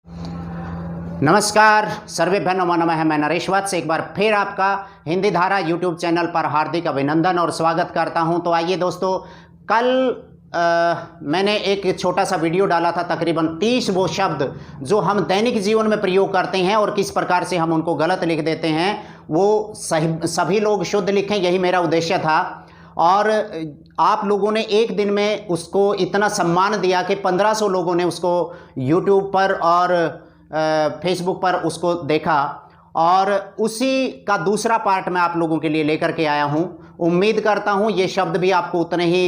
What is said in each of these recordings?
नमस्कार, सर्वेभ्यो नमो नमः। मैं नरेश वत्स एक बार फिर आपका हिंदी धारा यूट्यूब चैनल पर हार्दिक अभिनंदन और स्वागत करता हूं। तो आइए दोस्तों, कल मैंने एक छोटा सा वीडियो डाला था, तकरीबन 30 वो शब्द जो हम दैनिक जीवन में प्रयोग करते हैं और किस प्रकार से हम उनको गलत लिख देते हैं, वो सभी लोग शुद्ध लिखें, यही मेरा उद्देश्य था। और आप लोगों ने एक दिन में उसको इतना सम्मान दिया कि 1500 लोगों ने उसको यूट्यूब पर और फेसबुक पर उसको देखा, और उसी का दूसरा पार्ट मैं आप लोगों के लिए लेकर के आया हूं। उम्मीद करता हूं ये शब्द भी आपको उतने ही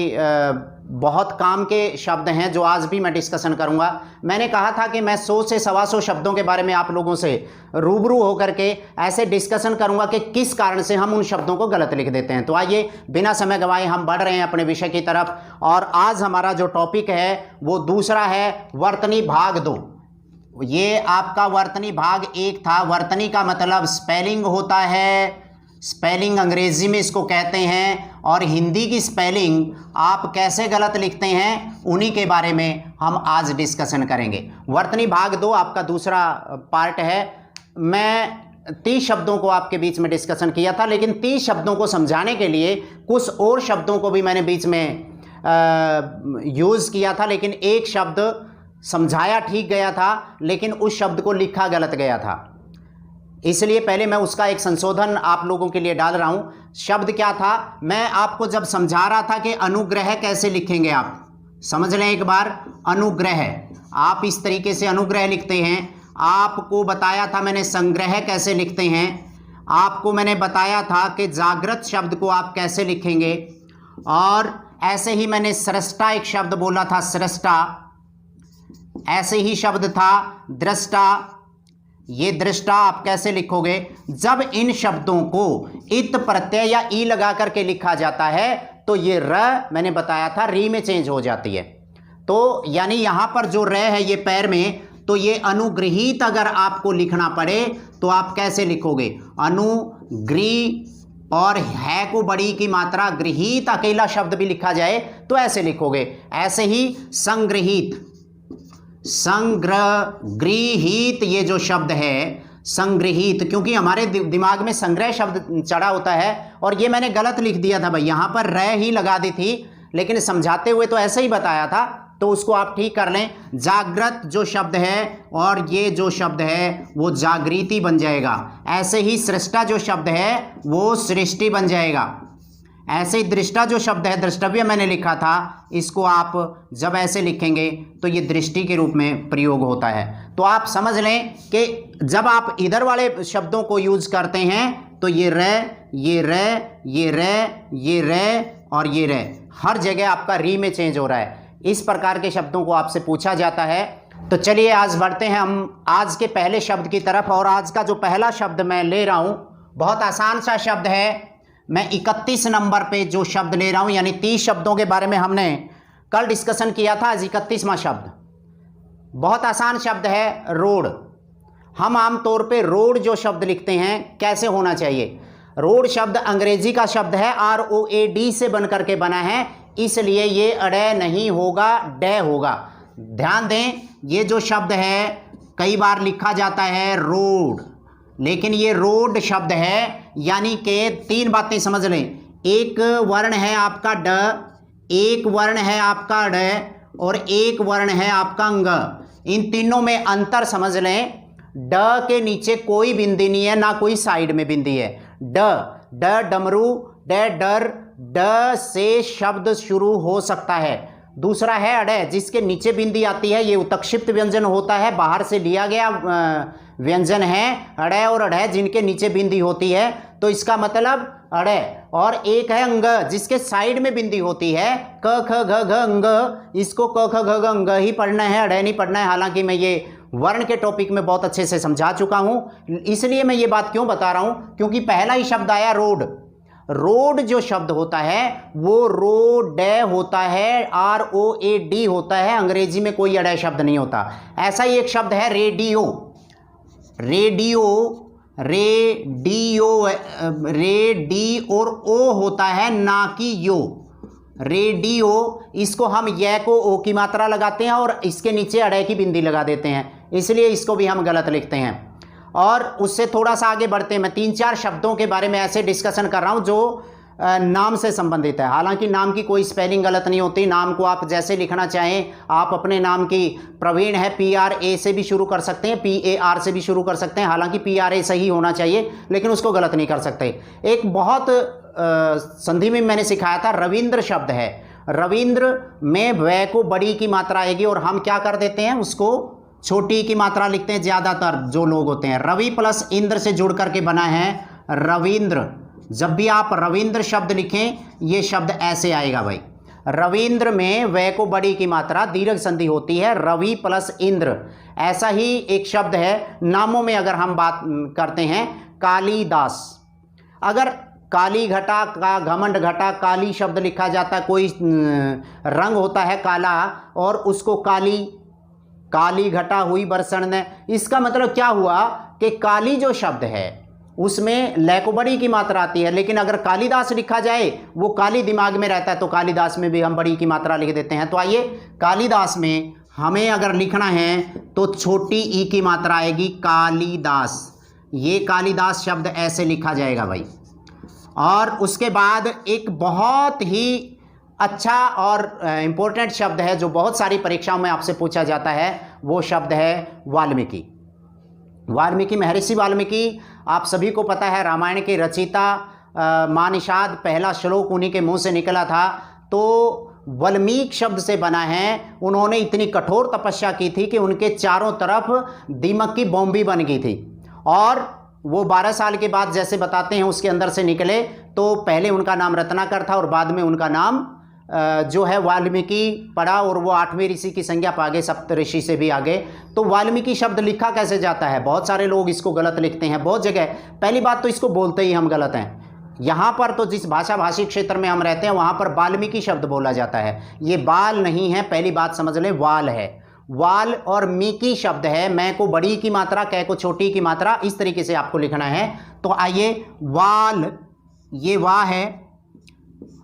बहुत काम के शब्द हैं जो आज भी मैं डिस्कशन करूंगा। मैंने कहा था कि मैं 100 से 125 शब्दों के बारे में आप लोगों से रूबरू होकर के ऐसे डिस्कशन करूंगा कि किस कारण से हम उन शब्दों को गलत लिख देते हैं। तो आइए बिना समय गंवाए हम बढ़ रहे हैं अपने विषय की तरफ, और आज हमारा जो टॉपिक है वो दूसरा है वर्तनी भाग 2। ये आपका वर्तनी भाग 1 था। वर्तनी का मतलब स्पेलिंग होता है, स्पेलिंग अंग्रेजी में इसको कहते हैं, और हिंदी की स्पेलिंग आप कैसे गलत लिखते हैं उन्हीं के बारे में हम आज डिस्कशन करेंगे। वर्तनी भाग 2 आपका दूसरा पार्ट है। मैं 30 शब्दों को आपके बीच में डिस्कशन किया था, लेकिन 30 शब्दों को समझाने के लिए कुछ और शब्दों को भी मैंने बीच में यूज़ किया था, लेकिन एक शब्द समझाया ठीक गया था लेकिन उस शब्द को लिखा गलत गया था, इसलिए पहले मैं उसका एक संशोधन आप लोगों के लिए डाल रहा हूं। शब्द क्या था, मैं आपको जब समझा रहा था कि अनुग्रह कैसे लिखेंगे, आप समझ लें एक बार। अनुग्रह आप इस तरीके से अनुग्रह लिखते हैं। आपको बताया था मैंने संग्रह कैसे लिखते हैं। आपको मैंने बताया था कि जागृत शब्द को आप कैसे लिखेंगे, और ऐसे ही मैंने सृष्टा एक शब्द बोला था, सृष्टा। ऐसे ही शब्द था दृष्टा। ये दृष्टा आप कैसे लिखोगे। जब इन शब्दों को इत प्रत्यय या ई लगा करके लिखा जाता है तो ये र मैंने बताया था री में चेंज हो जाती है। तो यानी यहां पर जो र है ये पैर में, तो ये अनुग्रहित अगर आपको लिखना पड़े तो आप कैसे लिखोगे। अनुग्रही और है को बड़ी की मात्रा, गृहीत अकेला शब्द भी लिखा जाए तो ऐसे लिखोगे। ऐसे ही संग्रहित, संग्रहित ये जो शब्द है संग्रहित, क्योंकि हमारे दिमाग में संग्रह शब्द चढ़ा होता है और ये मैंने गलत लिख दिया था भाई, यहां पर रह ही लगा दी थी, लेकिन समझाते हुए तो ऐसे ही बताया था, तो उसको आप ठीक कर लें। जागृत जो शब्द है और ये जो शब्द है वो जागृति बन जाएगा। ऐसे ही सृष्टा जो शब्द है वो सृष्टि बन जाएगा। ऐसे ही दृष्टा जो शब्द है, द्रष्टव्य मैंने लिखा था, इसको आप जब ऐसे लिखेंगे तो ये दृष्टि के रूप में प्रयोग होता है। तो आप समझ लें कि जब आप इधर वाले शब्दों को यूज करते हैं तो ये रे, ये रे, ये रे, ये रे और ये रे, हर जगह आपका री में चेंज हो रहा है। इस प्रकार के शब्दों को आपसे पूछा जाता है। तो चलिए आज बढ़ते हैं हम आज के पहले शब्द की तरफ, और आज का जो पहला शब्द मैं ले रहा हूं बहुत आसान सा शब्द है। मैं 31 नंबर पे जो शब्द ले रहा हूं, यानी 30 शब्दों के बारे में हमने कल डिस्कशन किया था, आज 31वां शब्द। बहुत आसान शब्द है, रोड। हम आमतौर पे रोड जो शब्द लिखते हैं कैसे होना चाहिए। रोड शब्द अंग्रेजी का शब्द है, ROAD से बन करके बना है, इसलिए ये अड़े नहीं होगा, डे होगा। ध्यान दें, ये जो शब्द है कई बार लिखा जाता है रोड, लेकिन ये रोड शब्द है, यानी कि 3 बातें समझ लें। एक वर्ण है आपका ड, एक वर्ण है आपका ड, और एक वर्ण है आपका ंग। इन तीनों में अंतर समझ लें। ड के नीचे कोई बिंदी नहीं है, ना कोई साइड में बिंदी है। ड, ड डमरू, ड डर, ड से शब्द शुरू हो सकता है। दूसरा है अड़े, जिसके नीचे बिंदी आती है, ये उत्क्षिप्त व्यंजन होता है, बाहर से लिया गया व्यंजन है। अड़े और अड़े जिनके नीचे बिंदी होती है, तो इसका मतलब अड़े। और एक है अंग, जिसके साइड में बिंदी होती है, क ख घ घ अंग, इसको क ख घ घ अंग ही पढ़ना है, अड़े नहीं पढ़ना है। हालांकि मैं ये वर्ण के टॉपिक में बहुत अच्छे से समझा चुका हूं, इसलिए मैं ये बात क्यों बता रहा हूं, क्योंकि पहला ही शब्द आया रोड। रोड जो शब्द होता है वो रोड होता है, ROAD होता है, अंग्रेजी में कोई अड़े शब्द नहीं होता। ऐसा ही एक शब्द है रेडियो। रेडियो, रेडियो, रे डी और ओ होता है, ना कि यो। रेडियो, इसको हम य को ओ की मात्रा लगाते हैं और इसके नीचे अड़े की बिंदी लगा देते हैं, इसलिए इसको भी हम गलत लिखते हैं। और उससे थोड़ा सा आगे बढ़ते हैं, मैं 3-4 शब्दों के बारे में ऐसे डिस्कशन कर रहा हूं जो नाम से संबंधित है। हालांकि नाम की कोई स्पेलिंग गलत नहीं होती, नाम को आप जैसे लिखना चाहें, आप अपने नाम की प्रवीण है PRA से भी शुरू कर सकते हैं, PAR से भी शुरू कर सकते हैं। हालांकि PRA सही होना चाहिए, लेकिन उसको गलत नहीं कर सकते। एक बहुत संधि में मैंने सिखाया था, रविंद्र शब्द है, रविंद्र में वै को बड़ी की मात्रा आएगी और हम क्या कर देते हैं, उसको छोटी की मात्रा लिखते हैं ज़्यादातर जो लोग होते हैं। रवि प्लस इंद्र से जुड़ करके बना है रविंद्र। जब भी आप रविंद्र शब्द लिखें, ये शब्द ऐसे आएगा भाई, रविंद्र में वै को बड़ी की मात्रा दीर्घ संधि होती है, रवि प्लस इंद्र। ऐसा ही एक शब्द है नामों में, अगर हम बात करते हैं, कालिदास। अगर काली घटा का घमंड घटा, काली शब्द लिखा जाता है, कोई रंग होता है काला और उसको काली, काली घटा हुई बरसण ने, इसका मतलब क्या हुआ कि काली जो शब्द है उसमें लै को बड़ी की मात्रा आती है, लेकिन अगर कालिदास लिखा जाए, वो काली दिमाग में रहता है, तो कालिदास में भी हम बड़ी की मात्रा लिख देते हैं। तो आइए, कालिदास में हमें अगर लिखना है तो छोटी ई की मात्रा आएगी, कालिदास। ये कालिदास शब्द ऐसे लिखा जाएगा भाई। और उसके बाद एक बहुत ही अच्छा और इम्पोर्टेंट शब्द है जो बहुत सारी परीक्षाओं में आपसे पूछा जाता है, वो शब्द है वाल्मीकि। वाल्मीकि, महर्षि वाल्मीकि, आप सभी को पता है, रामायण के रचयिता। मानिषाद पहला श्लोक उन्हीं के मुंह से निकला था, तो वाल्मीकि शब्द से बना है। उन्होंने इतनी कठोर तपस्या की थी कि उनके चारों तरफ दीमक की बॉम्बी बन गई थी, और वो 12 साल के बाद जैसे बताते हैं उसके अंदर से निकले। तो पहले उनका नाम रत्नाकर था और बाद में उनका नाम जो है वाल्मीकि पड़ा, और वो 8वें ऋषि की संज्ञा पा गए, सप्त ऋषि से भी आगे। तो वाल्मीकि शब्द लिखा कैसे जाता है, बहुत सारे लोग इसको गलत लिखते हैं बहुत जगह। पहली बात तो इसको बोलते ही हम गलत हैं। यहाँ पर तो जिस भाषी क्षेत्र में हम रहते हैं वहाँ पर वाल्मीकि शब्द बोला जाता है, ये बाल नहीं है, पहली बात समझ लें, वाल है। वाल और मीकी शब्द है, मैं को बड़ी की मात्रा, कै को छोटी की मात्रा, इस तरीके से आपको लिखना है। तो आइए, वाल, ये वाह है,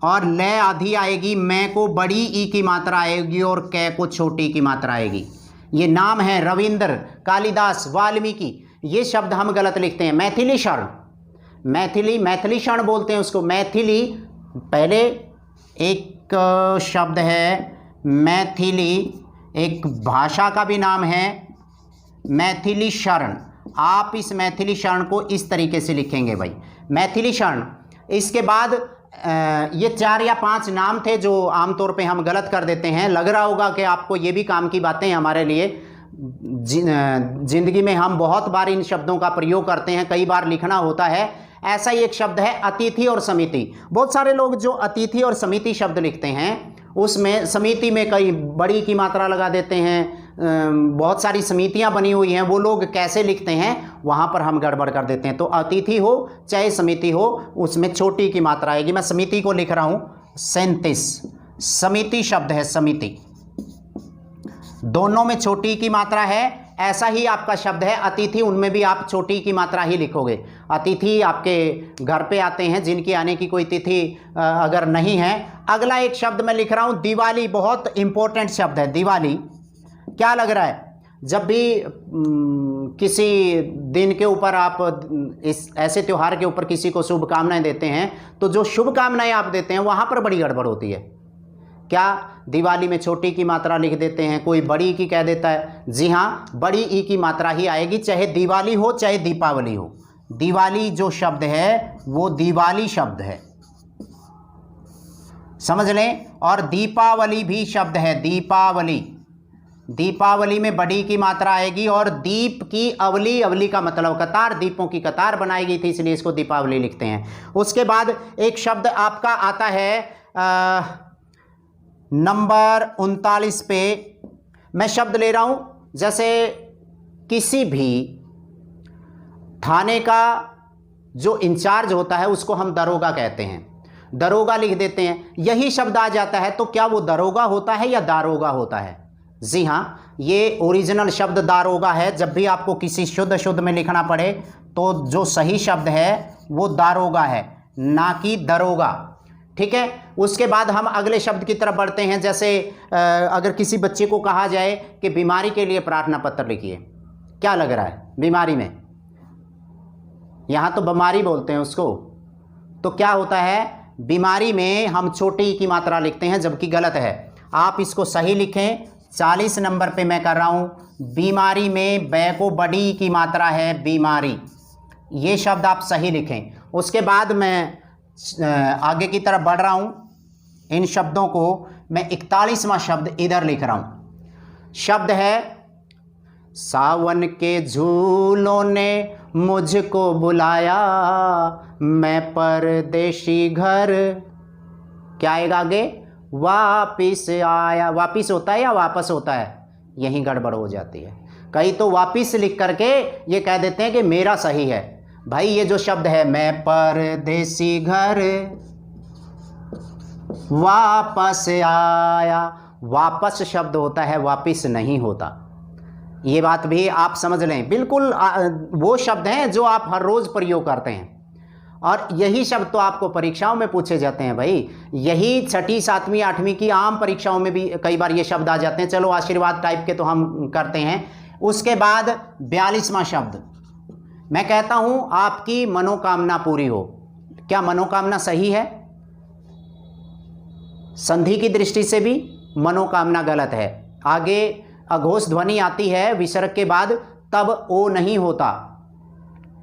और ले आधी आएगी, मैं को बड़ी ई की मात्रा आएगी और कै को छोटी की मात्रा आएगी। ये नाम है रविंद्र, कालिदास, वाल्मीकि। ये शब्द हम गलत लिखते हैं। मैथिली शरण, मैथिली शरण बोलते हैं उसको, मैथिली। पहले एक शब्द है मैथिली, एक भाषा का भी नाम है मैथिली शरण। आप इस मैथिली शरण को इस तरीके से लिखेंगे भाई, मैथिली शरण। इसके बाद ये 4 या 5 नाम थे जो आमतौर पे हम गलत कर देते हैं। लग रहा होगा कि आपको ये भी काम की बातें हैं हमारे लिए। जिंदगी में हम बहुत बार इन शब्दों का प्रयोग करते हैं, कई बार लिखना होता है। ऐसा ही एक शब्द है अतिथि और समिति। बहुत सारे लोग जो अतिथि और समिति शब्द लिखते हैं, उसमें समिति में कई बड़ी की मात्रा लगा देते हैं। बहुत सारी समितियां बनी हुई हैं, वो लोग कैसे लिखते हैं वहाँ पर हम गड़बड़ कर देते हैं। तो अतिथि हो चाहे समिति हो, उसमें छोटी की मात्रा आएगी। मैं समिति को लिख रहा हूँ 37, समिति शब्द है, समिति, दोनों में छोटी की मात्रा है। ऐसा ही आपका शब्द है अतिथि, उनमें भी आप छोटी की मात्रा ही लिखोगे। अतिथि आपके घर पे आते हैं जिनकी आने की कोई तिथि अगर नहीं है। अगला एक शब्द मैं लिख रहा हूँ दिवाली, बहुत इंपॉर्टेंट शब्द है दिवाली। क्या लग रहा है, जब भी किसी दिन के ऊपर आप इस ऐसे त्यौहार के ऊपर किसी को शुभकामनाएं देते हैं, तो जो शुभकामनाएं आप देते हैं वहाँ पर बड़ी गड़बड़ होती है। क्या दिवाली में छोटी की मात्रा लिख देते हैं, कोई बड़ी की कह देता है। जी हाँ, बड़ी ई की मात्रा ही आएगी, चाहे दिवाली हो चाहे दीपावली हो। दिवाली जो शब्द है वो दिवाली शब्द है, समझ लें। और दीपावली भी शब्द है, दीपावली, दीपावली में बड़ी की मात्रा आएगी। और दीप की अवली, अवली का मतलब कतार, दीपों की कतार बनाई गई थी इसलिए इसको दीपावली लिखते हैं। उसके बाद एक शब्द आपका आता है नंबर 39 पे। मैं शब्द ले रहा हूं, जैसे किसी भी थाने का जो इंचार्ज होता है उसको हम दरोगा कहते हैं, दरोगा लिख देते हैं। यही शब्द आ जाता है, तो क्या वो दरोगा होता है या दारोगा होता है? जी हाँ, ये ओरिजिनल शब्द दारोगा है। जब भी आपको किसी शुद्ध में लिखना पड़े तो जो सही शब्द है वो दारोगा है, ना कि दरोगा। ठीक है। उसके बाद हम अगले शब्द की तरफ बढ़ते हैं। जैसे अगर किसी बच्चे को कहा जाए कि बीमारी के लिए प्रार्थना पत्र लिखिए, क्या लग रहा है बीमारी में? यहाँ तो बीमारी बोलते हैं उसको, तो क्या होता है बीमारी में हम छोटी की मात्रा लिखते हैं, जबकि गलत है। आप इसको सही लिखें। 40 नंबर पे मैं कर रहा हूँ। बीमारी में बै को बड़ी की मात्रा है, बीमारी, ये शब्द आप सही लिखें। उसके बाद मैं आगे की तरफ बढ़ रहा हूँ। इन शब्दों को मैं 41वां शब्द इधर लिख रहा हूँ। शब्द है सावन के झूलों ने मुझको बुलाया, मैं परदेशी घर, क्या आएगा आगे? वापिस आया। वापिस होता है या वापस होता है? यहीं गड़बड़ हो जाती है। कई तो वापिस लिख करके ये कह देते हैं कि मेरा सही है। भाई ये जो शब्द है मैं परदेसी घर वापस आया, वापस शब्द होता है, वापिस नहीं होता। ये बात भी आप समझ लें। बिल्कुल वो शब्द हैं जो आप हर रोज़ प्रयोग करते हैं, और यही शब्द तो आपको परीक्षाओं में पूछे जाते हैं भाई। यही 6ठी 7वीं 8वीं की आम परीक्षाओं में भी कई बार ये शब्द आ जाते हैं। चलो आशीर्वाद टाइप के तो हम करते हैं। उसके बाद 42वां शब्द, मैं कहता हूं आपकी मनोकामना पूरी हो। क्या मनोकामना सही है? संधि की दृष्टि से भी मनोकामना गलत है। आगे अघोष ध्वनि आती है विसर्ग के बाद, तब ओ नहीं होता,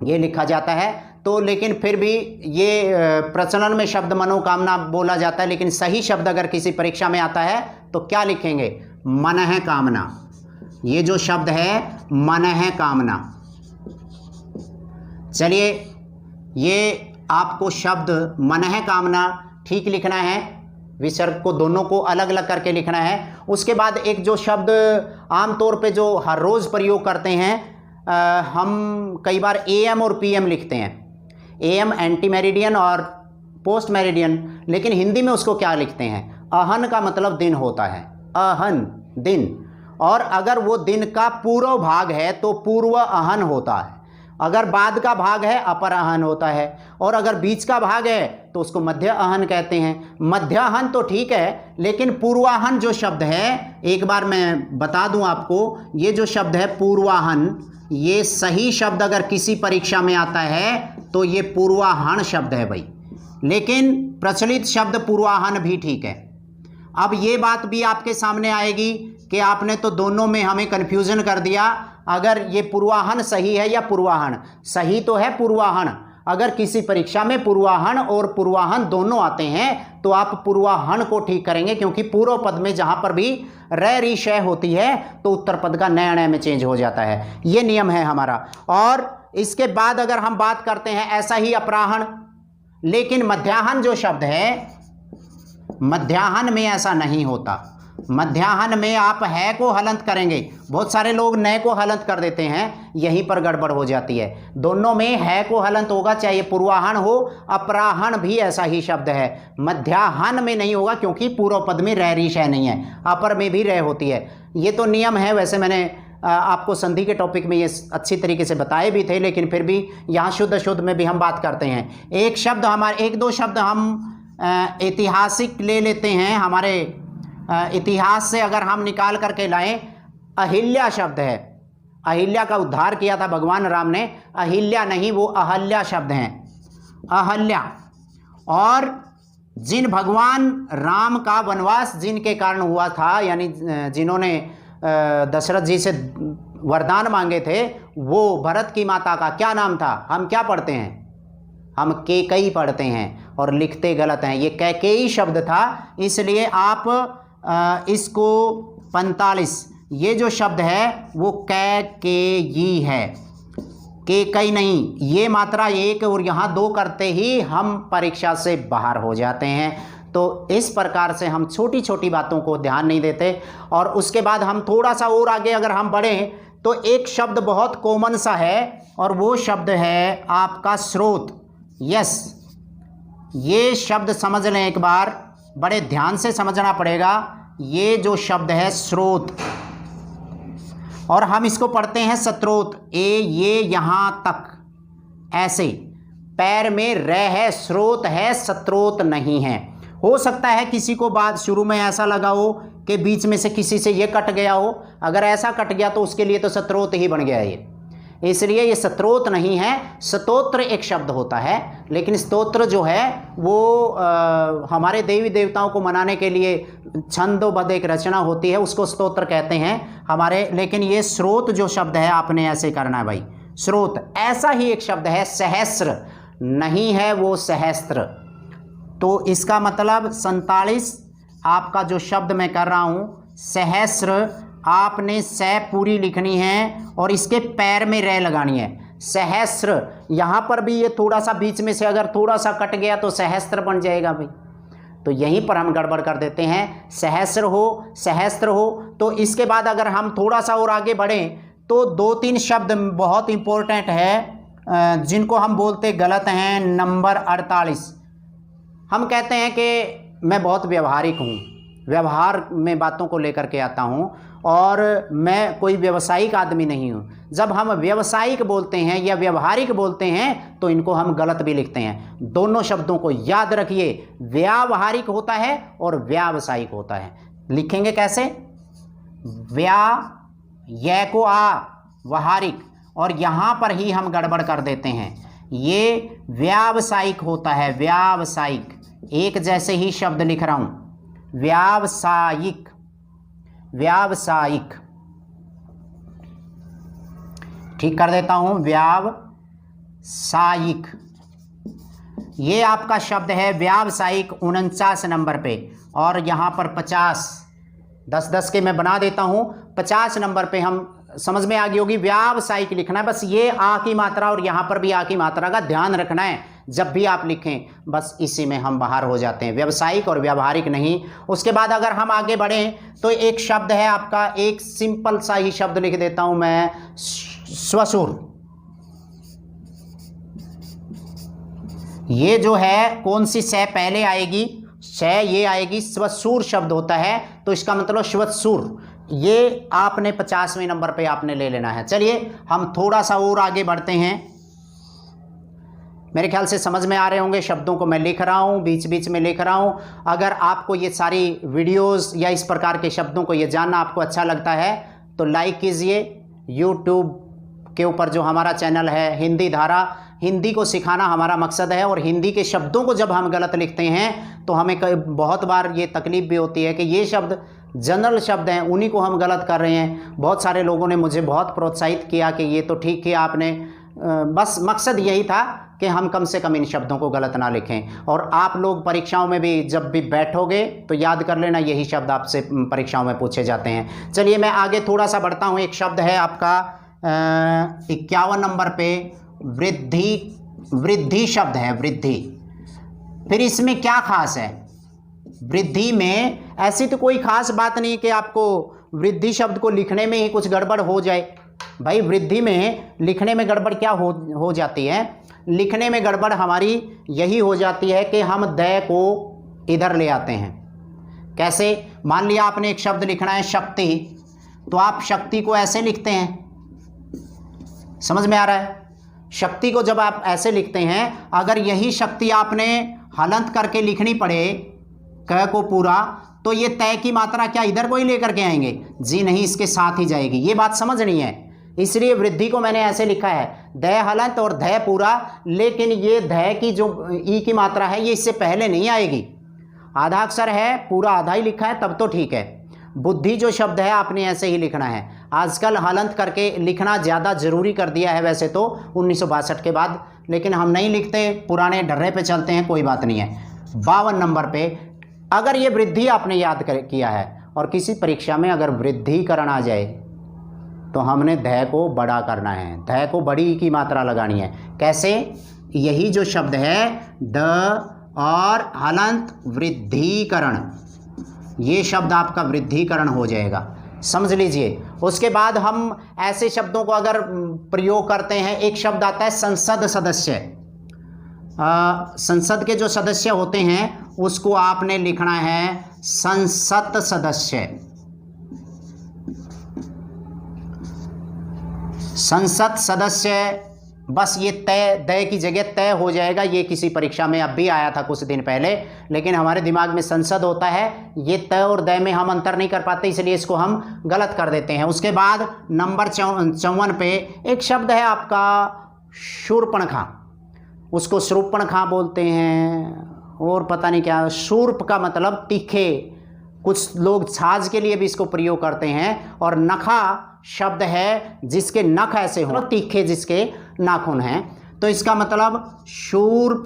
ये लिखा जाता है। तो लेकिन फिर भी ये प्रचलन में शब्द मनोकामना बोला जाता है, लेकिन सही शब्द अगर किसी परीक्षा में आता है तो क्या लिखेंगे? मनः कामना। ये जो शब्द है मनः कामना। चलिए, ये आपको शब्द मनः कामना ठीक लिखना है, विसर्ग को दोनों को अलग अलग करके लिखना है। उसके बाद एक जो शब्द आमतौर पे जो हर रोज़ प्रयोग करते हैं, हम कई बार एएम और पीएम लिखते हैं। एएम एंटी मेरिडियन और पोस्ट मेरिडियन, लेकिन हिंदी में उसको क्या लिखते हैं? अहन का मतलब दिन होता है, अहन दिन। और अगर वो दिन का पूर्व भाग है तो पूर्व अहन होता है, अगर बाद का भाग है अपर अहन होता है, और अगर बीच का भाग है तो उसको मध्य अहन कहते हैं। मध्याहन तो ठीक है, लेकिन पूर्वाहन जो शब्द है, एक बार मैं बता दूं आपको, ये जो शब्द है पूर्वाहन, ये सही शब्द अगर किसी परीक्षा में आता है तो ये पूर्वाहन शब्द है भाई, लेकिन प्रचलित शब्द पूर्वाहन भी ठीक है। अब ये बात भी आपके सामने आएगी कि आपने तो दोनों में हमें कन्फ्यूजन कर दिया। अगर ये पूर्वाहन सही है या पूर्वाहन? सही तो है पूर्वाहन। अगर किसी परीक्षा में पूर्वाहन और पूर्वाहन दोनों आते हैं तो आप पूर्वाहन को ठीक करेंगे, क्योंकि पूर्व पद में जहां पर भी रै री शय होती है तो उत्तर पद का नया नया में चेंज हो जाता है। ये नियम है हमारा। और इसके बाद अगर हम बात करते हैं ऐसा ही अपराहन, लेकिन मध्याहन जो शब्द है, मध्याहन में ऐसा नहीं होता। मध्याहन में आप है को हलंत करेंगे। बहुत सारे लोग नए को हलंत कर देते हैं, यहीं पर गड़बड़ हो जाती है। दोनों में है को हलंत होगा, चाहे पूर्वाहन हो। अपराहन भी ऐसा ही शब्द है, मध्याहन में नहीं होगा, क्योंकि पूर्व पद में रह री शय नहीं है, अपर में भी रह होती है। ये तो नियम है। वैसे मैंने आपको संधि के टॉपिक में ये अच्छी तरीके से बताए भी थे, लेकिन फिर भी यहाँ शुद्ध शुद्ध में भी हम बात करते हैं। एक शब्द हमारे, एक दो शब्द हम ऐतिहासिक ले लेते हैं। हमारे इतिहास से अगर हम निकाल करके लाएं, अहिल्या शब्द है। अहिल्या का उद्धार किया था भगवान राम ने। अहिल्या नहीं, वो अहल्या शब्द हैं, अहल्या। और जिन भगवान राम का वनवास जिनके कारण हुआ था, यानी जिन्होंने दशरथ जी से वरदान मांगे थे, वो भरत की माता का क्या नाम था? हम क्या पढ़ते हैं? हम कैकेयी पढ़ते हैं और लिखते गलत हैं। ये कैकेयी शब्द था, इसलिए आप इसको 45, ये जो शब्द है वो कैकेयी है, कैकेयी नहीं। ये मात्रा एक और यहाँ दो करते ही हम परीक्षा से बाहर हो जाते हैं। तो इस प्रकार से हम छोटी छोटी बातों को ध्यान नहीं देते। और उसके बाद हम थोड़ा सा और आगे अगर हम बढ़ें तो एक शब्द बहुत कॉमन सा है, और वो शब्द है आपका स्रोत। यस, ये शब्द समझ लें एक बार, बड़े ध्यान से समझना पड़ेगा। ये जो शब्द है स्रोत, और हम इसको पढ़ते हैं सत्रोत। ये यहाँ तक ऐसे पैर में रह है, स्रोत है, सत्रोत नहीं है। हो सकता है किसी को बात शुरू में ऐसा लगा हो कि बीच में से किसी से ये कट गया हो, अगर ऐसा कट गया तो उसके लिए तो स्तोत्र ही बन गया ये, इसलिए ये स्तोत्र नहीं है। स्तोत्र एक शब्द होता है, लेकिन स्तोत्र जो है वो हमारे देवी देवताओं को मनाने के लिए छंदोबद्ध एक रचना होती है, उसको स्तोत्र कहते हैं हमारे। लेकिन ये स्रोत जो शब्द है आपने ऐसे करना है भाई, स्रोत ऐसा ही एक शब्द है, सहस्र नहीं है वो सहस्त्र। तो इसका मतलब 47 आपका जो शब्द मैं कर रहा हूँ सहस्र, आपने सै पूरी लिखनी है और इसके पैर में रे लगानी है। सहस्र, यहाँ पर भी ये थोड़ा सा बीच में से अगर थोड़ा सा कट गया तो सहस्त्र बन जाएगा भाई, तो यहीं पर हम गड़बड़ कर देते हैं। सहस्र हो तो इसके बाद अगर हम थोड़ा सा और आगे बढ़ें तो 2-3 शब्द बहुत इंपॉर्टेंट है जिनको हम बोलते गलत हैं। नंबर 48, हम कहते हैं कि मैं बहुत व्यवहारिक हूँ, व्यवहार में बातों को लेकर के आता हूँ और मैं कोई व्यावसायिक आदमी नहीं हूँ। जब हम व्यावसायिक बोलते हैं या व्यवहारिक बोलते हैं तो इनको हम गलत भी लिखते हैं। दोनों शब्दों को याद रखिए, व्यावहारिक होता है और व्यावसायिक होता है। लिखेंगे कैसे? य को आ वहारिक, और यहाँ पर ही हम गड़बड़ कर देते हैं, ये व्यावसायिक होता है, व्यावसायिक, एक जैसे ही शब्द लिख रहा हूँ, व्यावसायिक, व्यावसायिक, ठीक कर देता हूं, व्यावसायिक, ये आपका शब्द है व्यावसायिक 49 नंबर पे। और यहां पर 50, 10-10 के मैं बना देता हूं, 50 नंबर पे हम समझ में आ गई होगी, व्यावसायिक लिखना है। बस ये आ की मात्रा और यहां पर भी आ की मात्रा का ध्यान रखना है जब भी आप लिखें, बस इसी में हम बाहर हो जाते हैं, व्यावसायिक और व्यावहारिक नहीं। उसके बाद अगर हम आगे बढ़ें तो एक शब्द है आपका, एक सिंपल सा ही शब्द लिख देता हूं मैं, स्वसुर। ये जो है कौन सी सै पहले आएगी? सै ये आएगी, स्वसुर शब्द होता है, तो इसका मतलब स्वसुर, ये आपने 50वें नंबर पे आपने ले लेना है। चलिए हम थोड़ा सा और आगे बढ़ते हैं, मेरे ख्याल से समझ में आ रहे होंगे शब्दों को मैं लिख रहा हूँ, बीच बीच में लिख रहा हूँ। अगर आपको ये सारी वीडियोस या इस प्रकार के शब्दों को ये जानना आपको अच्छा लगता है तो लाइक कीजिए। यूट्यूब के ऊपर जो हमारा चैनल है हिंदी धारा, हिंदी को सिखाना हमारा मकसद है, और हिंदी के शब्दों को जब हम गलत लिखते हैं तो हमें बहुत बार ये तकलीफ भी होती है कि ये शब्द जनरल शब्द हैं, उन्हीं को हम गलत कर रहे हैं। बहुत सारे लोगों ने मुझे बहुत प्रोत्साहित किया कि ये तो ठीक किया आपने, बस मकसद यही था कि हम कम से कम इन शब्दों को गलत ना लिखें। और आप लोग परीक्षाओं में भी जब भी बैठोगे तो याद कर लेना, यही शब्द आपसे परीक्षाओं में पूछे जाते हैं। चलिए मैं आगे थोड़ा सा बढ़ता हूँ। एक शब्द है आपका 51 नंबर पे, वृद्धि। वृद्धि शब्द है, वृद्धि। फिर इसमें क्या खास है? वृद्धि में ऐसी तो कोई खास बात नहीं कि आपको वृद्धि शब्द को लिखने में ही कुछ गड़बड़ हो जाए। भाई वृद्धि में लिखने में गड़बड़ क्या हो जाती है? लिखने में गड़बड़ हमारी यही हो जाती है कि हम द को इधर ले आते हैं। कैसे? मान लिया आपने एक शब्द लिखना है शक्ति, तो आप शक्ति को ऐसे लिखते हैं, समझ में आ रहा है? शक्ति को जब आप ऐसे लिखते हैं, अगर यही शक्ति आपने हलंत करके लिखनी पड़े क को पूरा, तो ये तय की मात्रा क्या इधर को ही लेकर के आएंगे? जी नहीं, इसके साथ ही जाएगी। ये बात समझनी है, इसलिए वृद्धि को मैंने ऐसे लिखा है, द हलंत और ध पूरा। लेकिन ये ध की जो ई की मात्रा है ये इससे पहले नहीं आएगी। आधा अक्षर है, पूरा आधा ही लिखा है तब तो ठीक है। बुद्धि जो शब्द है आपने ऐसे ही लिखना है। आजकल हलंत करके लिखना ज़्यादा ज़रूरी कर दिया है वैसे तो 1962 के बाद, लेकिन हम नहीं लिखते, पुराने डर्रे पे चलते हैं, कोई बात नहीं है। 52 नंबर पे अगर ये वृद्धि आपने याद किया है और किसी परीक्षा में अगर वृद्धिकरण आ जाए तो हमने ध को बड़ा करना है, ध को बड़ी की मात्रा लगानी है। कैसे? यही जो शब्द है द और हलंत वृद्धिकरण, ये शब्द आपका वृद्धिकरण हो जाएगा, समझ लीजिए। उसके बाद हम ऐसे शब्दों को अगर प्रयोग करते हैं, एक शब्द आता है संसद सदस्य। संसद के जो सदस्य होते हैं उसको आपने लिखना है संसद सदस्य। संसद सदस्य बस ये तय दय की जगह तय हो जाएगा। ये किसी परीक्षा में अब भी आया था कुछ दिन पहले, लेकिन हमारे दिमाग में संसद होता है, ये तय और दय में हम अंतर नहीं कर पाते, इसलिए इसको हम गलत कर देते हैं। उसके बाद नंबर 54 पे एक शब्द है आपका शूर्पणखा, उसको शूर्पणखा बोलते हैं और पता नहीं क्या। शूर्प का मतलब तीखे, कुछ लोग छाछ के लिए भी इसको प्रयोग करते हैं। और नखा शब्द है जिसके नख ऐसे हों, तीखे जिसके नाखून हैं, तो इसका मतलब शूर्प।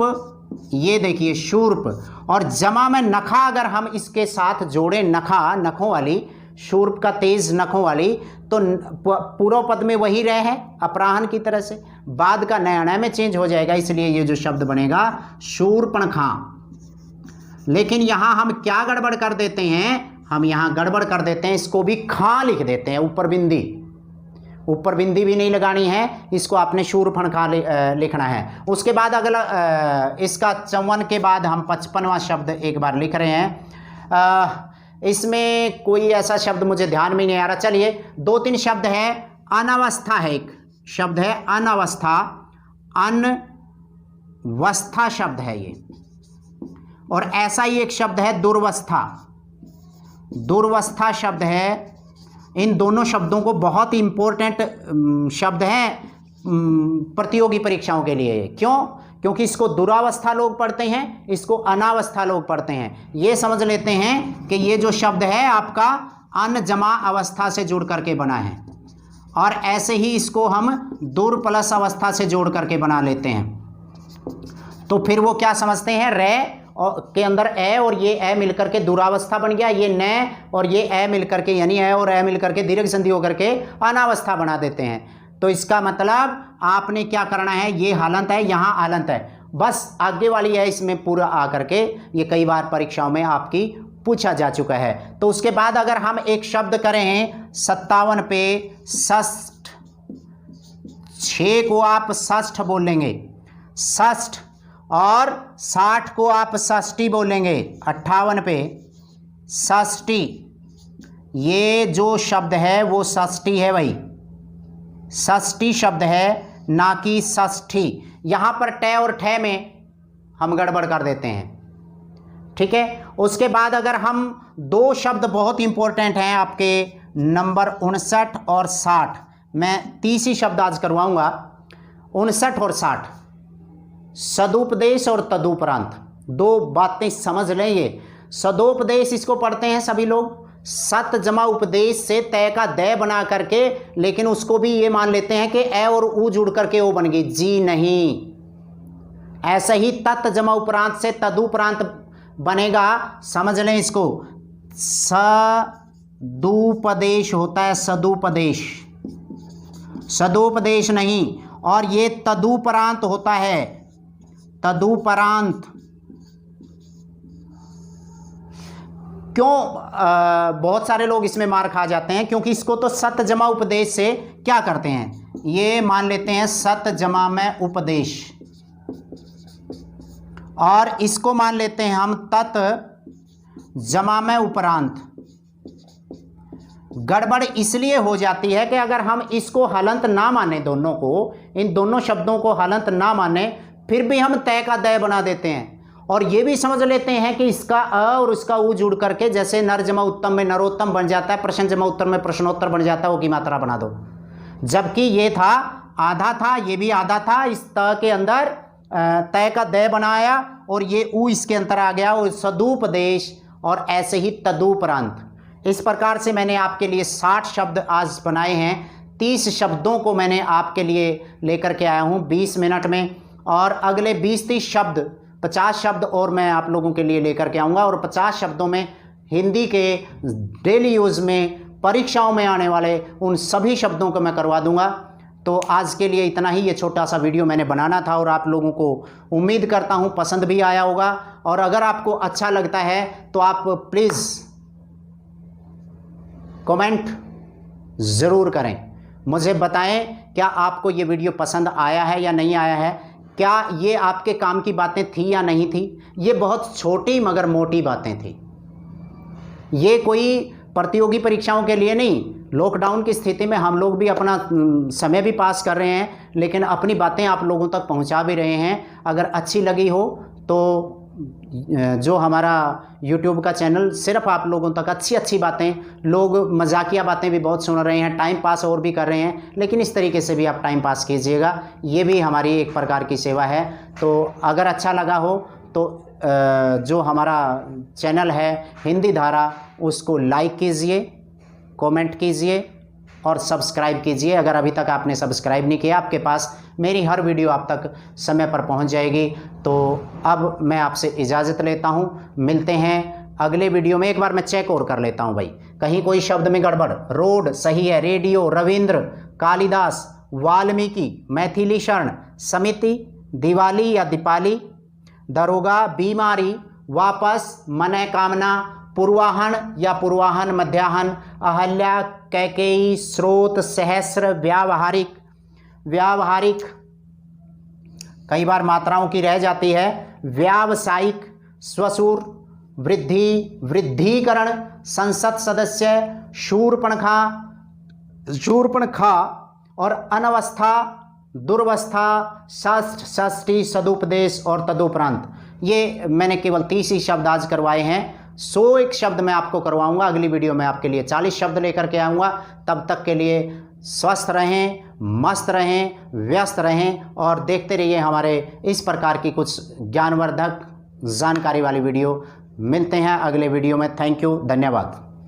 ये देखिए शूर्प, और जमा में नखा अगर हम इसके साथ जोड़ें, नखा नखों वाली, शूर्प का तेज नखों वाली, तो पूर्व पद में वही रह है अपराहन की तरह से, बाद का नया में चेंज हो जाएगा, इसलिए ये जो शब्द बनेगा शूर्पणखा। लेकिन यहां हम क्या गड़बड़ कर देते हैं, हम यहां गड़बड़ कर देते हैं, इसको भी खा लिख देते हैं, ऊपर बिंदी भी नहीं लगानी है, इसको आपने शूर्पणखा लिखना है। उसके बाद अगला इसका 54 के बाद हम 55वां शब्द एक बार लिख रहे हैं। इसमें कोई ऐसा शब्द मुझे ध्यान में नहीं आ रहा। चलिए 2-3 शब्द हैं। अनवस्था है, एक शब्द है अनवस्था, अनवस्था शब्द है ये। और ऐसा ही एक शब्द है दुर्वस्था, दुर्वस्था शब्द है। इन दोनों शब्दों को बहुत ही इंपॉर्टेंट शब्द हैं प्रतियोगी परीक्षाओं के लिए। क्यों? क्योंकि इसको दुरावस्था लोग पढ़ते हैं, इसको अनावस्था लोग पढ़ते हैं। ये समझ लेते हैं कि ये जो शब्द है आपका अन जमा अवस्था से जुड़ करके बना है, और ऐसे ही इसको हम दुर प्लस अवस्था से जोड़ करके बना लेते हैं। तो फिर वो क्या समझते हैं, रे के अंदर ए और ये ए मिलकर के दुरावस्था बन गया, ये न और ये ए मिलकर के यानी ए और ए मिलकर के दीर्घ संधि होकर के अनावस्था बना देते हैं। तो इसका मतलब आपने क्या करना है, ये हालंत है, यहाँ आलंत है, बस आगे वाली है इसमें पूरा आकर के। ये कई बार परीक्षाओं में आपकी पूछा जा चुका है। तो उसके बाद अगर हम एक शब्द करें 57 पे षष्ठ, 6 को आप षष्ठ बोलेंगे, षष्ठ, और 60 को आप षष्ठी बोलेंगे। 58 पे षष्ठी, ये जो शब्द है वो षष्ठी है भाई, षष्ठी शब्द है, ना कि षष्ठी। यहां पर ट और ठ में हम गड़बड़ कर देते हैं, ठीक है। उसके बाद अगर हम 2 शब्द बहुत इंपॉर्टेंट हैं आपके नंबर 59 और 60, मैं 30 ही शब्द आज करवाऊंगा, 59 और 60, सदुपदेश और तदुपरांत। 2 बातें समझ लें। ये सदोपदेश इसको पढ़ते हैं सभी लोग, सत जमा उपदेश से तय का दय बना करके, लेकिन उसको भी ये मान लेते हैं कि ए और उ जुड़ करके ओ बन गई। जी नहीं, ऐसे ही तत् जमा उपरांत से तदुपरांत बनेगा, समझ लें इसको। सदुपदेश होता है, सदुपदेश, सदुपदेश नहीं। और ये तदुपरांत होता है, तदुपरांत। क्यों बहुत सारे लोग इसमें मार खा जाते हैं, क्योंकि इसको तो सत जमा उपदेश से क्या करते हैं, ये मान लेते हैं सत जमा में उपदेश, और इसको मान लेते हैं हम तत् जमा में उपरांत। गड़बड़ इसलिए हो जाती है कि अगर हम इसको हलंत ना माने, दोनों को, इन दोनों शब्दों को हलंत ना माने, फिर भी हम तय का दय बना देते हैं। और ये भी समझ लेते हैं कि इसका अ और उसका उ जुड़ करके, जैसे नर जमा उत्तम में नरोत्तम बन जाता है, प्रश्न जमा उत्तर में प्रश्नोत्तर बन जाता है, वो की मात्रा बना दो। जबकि ये था आधा था, ये भी आधा था, इस त के अंदर तय का दय बनाया और ये उ इसके अंदर आ गया, और सदुपदेश, और ऐसे ही तदुपरांत। इस प्रकार से मैंने आपके लिए 60 शब्द आज बनाए हैं। 30 शब्दों को मैंने आपके लिए लेकर के आया हूँ 20 मिनट में, और अगले 20-30 शब्द, 50 शब्द और मैं आप लोगों के लिए लेकर के आऊँगा। और 50 शब्दों में हिंदी के डेली यूज़ में, परीक्षाओं में आने वाले उन सभी शब्दों को मैं करवा दूँगा। तो आज के लिए इतना ही, ये छोटा सा वीडियो मैंने बनाना था, और आप लोगों को उम्मीद करता हूँ पसंद भी आया होगा। और अगर आपको अच्छा लगता है तो आप प्लीज़ कमेंट ज़रूर करें, मुझे बताएं क्या आपको ये वीडियो पसंद आया है या नहीं आया है, क्या ये आपके काम की बातें थी या नहीं थी। ये बहुत छोटी मगर मोटी बातें थी, ये कोई प्रतियोगी परीक्षाओं के लिए नहीं, लॉकडाउन की स्थिति में हम लोग भी अपना समय भी पास कर रहे हैं, लेकिन अपनी बातें आप लोगों तक पहुंचा भी रहे हैं। अगर अच्छी लगी हो तो जो हमारा YouTube का चैनल सिर्फ आप लोगों तक अच्छी अच्छी बातें, लोग मजाकिया बातें भी बहुत सुन रहे हैं, टाइम पास और भी कर रहे हैं, लेकिन इस तरीके से भी आप टाइम पास कीजिएगा, ये भी हमारी एक प्रकार की सेवा है। तो अगर अच्छा लगा हो तो जो हमारा चैनल है हिंदी धारा, उसको लाइक कीजिए, कमेंट कीजिए और सब्सक्राइब कीजिए। अगर अभी तक आपने सब्सक्राइब नहीं किया, आपके पास मेरी हर वीडियो आप तक समय पर पहुंच जाएगी। तो अब मैं आपसे इजाज़त लेता हूं, मिलते हैं अगले वीडियो में। एक बार मैं चेक और कर लेता हूं भाई, कहीं कोई शब्द में गड़बड़। रोड सही है, रेडियो, रविंद्र, कालिदास, वाल्मीकि, मैथिली शरण, समिति, दिवाली या दीपाली, दरोगा, बीमारी, वापस, मनोकामना, पूर्वाहन या पूर्वाहन, मध्याहन, अहल्या, कैकेयी, स्रोत, सहस्र, व्यावहारिक कई बार मात्राओं की रह जाती है, व्यावसायिक, स्वसूर, वृद्धिकरण, संसद सदस्य, शूर्पणखा और अनवस्था, दुर्वस्था, षष्ठी, सदुपदेश और तदुपरांत। ये मैंने केवल 30 ही शब्द आज करवाए हैं। 101 शब्द मैं आपको करवाऊंगा। अगली वीडियो में आपके लिए 40 शब्द लेकर के आऊँगा। तब तक के लिए स्वस्थ रहें, मस्त रहें, व्यस्त रहें और देखते रहिए हमारे इस प्रकार की कुछ ज्ञानवर्धक जानकारी वाली वीडियो। मिलते हैं अगले वीडियो में। थैंक यू, धन्यवाद।